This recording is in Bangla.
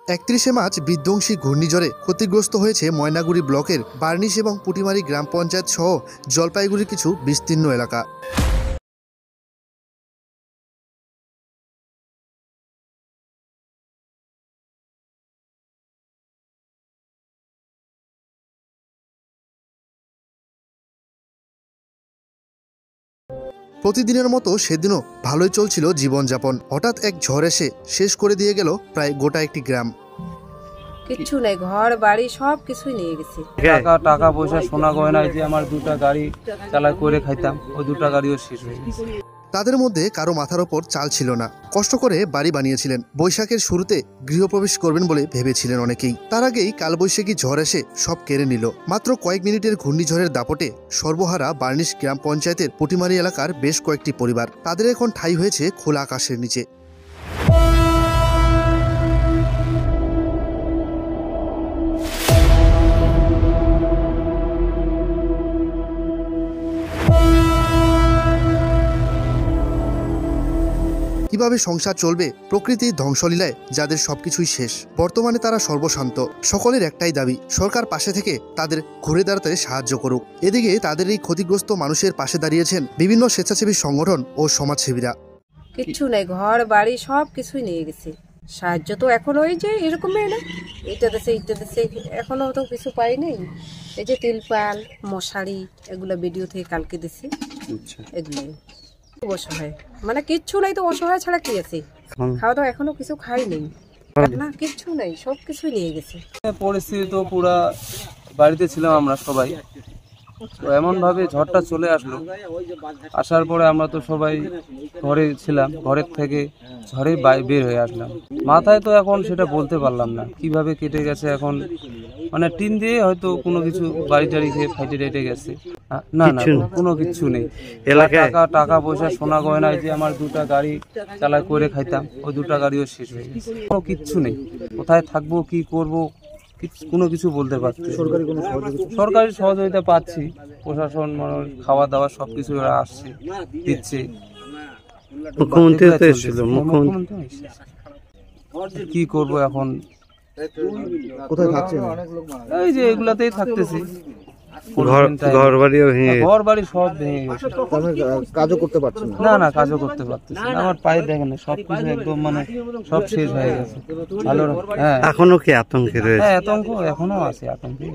31 মার্চ বিধ্বংসী ঘূর্ণিঝড়ে ক্ষতিগ্রস্ত হয়েছে ময়নাগুড়ি ব্লকের বার্নিশ এবং পুটিমারি গ্রাম পঞ্চায়েত সহ জলপাইগুড়ির কিছু বিস্তীর্ণ এলাকা। প্রতিদিনের মতো সেদিনও ভালোই চলছিল জীবনযাপন। হঠাৎ এক ঝড় এসে শেষ করে দিয়ে গেল প্রায় গোটা একটি গ্রাম। কিচ্ছু নাই, ঘর বাড়ি সব কিছুই নিয়ে গেছে। টাকা পয়সা সোনা গয়না, যে আমার দুটা গাড়ি চালাই করে খাইতাম, ওই দুটা গাড়িও শেষ হয়ে গেছে। তাদের মধ্যে কারো মাথার ওপর চাল ছিল না। কষ্ট করে বাড়ি বানিয়েছিলেন। বৈশাখের শুরুতে গৃহপ্রবেশ করবেন বলে ভেবেছিলেন অনেকেই। তার আগেই কালবৈশাখী ঝড় এসে সব কেড়ে নিল। মাত্র কয়েক মিনিটের ঘূর্ণিঝড়ের দাপটে সর্বহারা বার্নিশ গ্রাম পঞ্চায়েতের পুটিমারি এলাকার বেশ কয়েকটি পরিবার। তাদের এখন ঠাঁই হয়েছে খোলা আকাশের নিচে। কিভাবে সংসার চলবে প্রকৃতির ধ্বংসলীলায় যাদের সবকিছুই শেষ। বর্তমানে তারা সর্বশান্ত। সকলের একটাই দাবি, সরকার পাশে থেকে তাদের ঘুরে দাঁড়াতে সাহায্য করুক। এদিকে তাদের এই ক্ষতিগ্রস্ত মানুষের পাশে দাঁড়িয়েছেন বিভিন্ন স্বেচ্ছাসেবী সংগঠন ও সমাজসেবীরা। কিচ্ছু নাই, ঘর বাড়ি সব কিছুই নিয়ে গেছে। সাহায্য তো এখন ওই যে এরকমই না, এইটা দেশে এখনো তো কিছু পাই নাই। এই যে তিলপাল মশারি এগুলো ভিডিও থেকে কালকে দিছে, এগুলোই অসহায়, মানে কিচ্ছু নাই তো, অসহায় ছাড়া কি আছে? খাওয়া দাওয়া এখনো কিছু খাই নেই না, কিচ্ছু নাই, সব কিছুই নিয়ে গেছে। পরিস্থিতি তো পুরা, বাড়িতে ছিলাম আমরা সবাই, তো এমন ভাবে ঝড়টা চলে আসলো। আসার পরে আমরা তো সবাই ঘরে ছিলাম, ঘরের থেকে ঝড়ে বের হয়ে আসলাম। মাথায় তো এখন সেটা বলতে পারলাম না কিভাবে কেটে গেছে। এখন মানে টিন দিয়ে হয়তো কোনো কিছু বাড়ি টাড়ি খেয়ে ফাইটে টাইটে গেছে। না না, কোনো কিছু নেই। টাকা পয়সা সোনা গয়না, যে আমার দুটা গাড়ি চালাই করে খাইতাম, ওই দুটা গাড়িও শেষ হয়ে গেছে। কোনো কিচ্ছু নেই। কোথায় থাকবো, কি করবো, কোনো কিছু বলতে পারছি। সরকারি সহযোগিতা পাচ্ছি, প্রশাসন মানুষ খাওয়া দাওয়া সবকিছু আসছে, দিচ্ছে। মুখ্যমন্ত্রী কি করবো এখন? কোথায় থাকছেন? এই যে এগুলাতেই থাকতেছি। ঘর বাড়ি সব ভেঙে গেছে। কাজও করতে পারছেন না? না, কাজও করতে পারতেছি না। আমার পায়ে দেখেন না, সবকিছু একদম মানে সব শেষ হয়ে গেছে। ভালো, হ্যাঁ। এখনো কি আতঙ্কে রয়েছে? হ্যাঁ, আতঙ্ক এখনো আছে, আতঙ্কে।